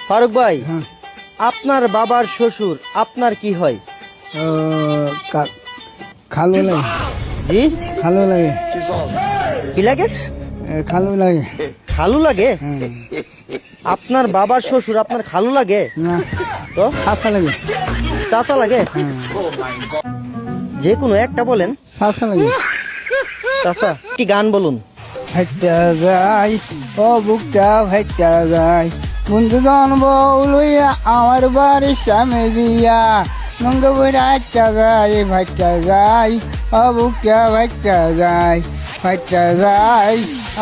ফারুক ভাই, হ্যাঁ। আপনার বাবার শ্বশুর আপনার কি হয়? ও, খালু লাগে, জি, খালু লাগে, কি লাগে? খালু লাগে। খালু লাগে? হ্যাঁ। আপনার বাবার শ্বশুর আপনার খালু লাগে? না, তো চাচা লাগে। চাচা লাগে? হ্যাঁ, যে কোনো একটা বলেন। চাচা লাগে। চাচা, কি গান বলুন। হাইটা যাই, ও বুকটা হাইটা যাই, বন্ধু জন্ম লইয়া আমার বাড়ির সামনে দিয়া নঙ্গ বইরা হাইটা যাই, ভাইটা যাই, ও বুকটা ভাইটা যাই, ভাইটা যাই,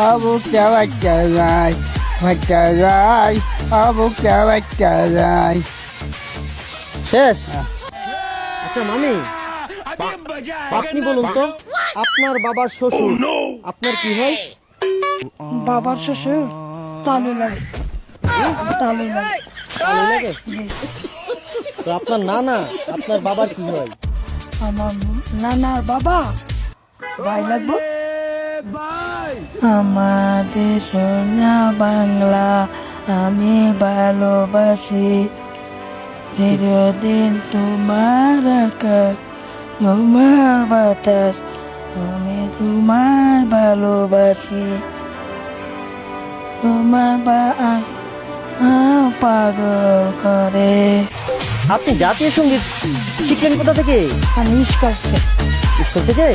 ও বুকটা ভাইটা যাই, ভাইটা যাই, ও বুকটা ভাইটা যাই। শেষ? আচ্ছা মামি, আপনি বলুন তো, আপনার বাবার শ্বশুর আপনার কি হয়? বাবার শ্বশুর তালু লাগে, তালু লাগে। ভালো লাগে? তো আপনার নানা আপনার বাবার কি হয়? আমার নানার বাবা ভাই লাগবো। আমাদের সোনা বাংলা আমি ভালোবাসি, চিরদিন তোমার আকাশ তোমার বাতাস, আমি তোমার ভালোবাসি, তোমার পাগল করে। আপনি জাতীয় সঙ্গীত শিখলেন কোথা থেকে? আমি স্কুল স্কুল থেকে?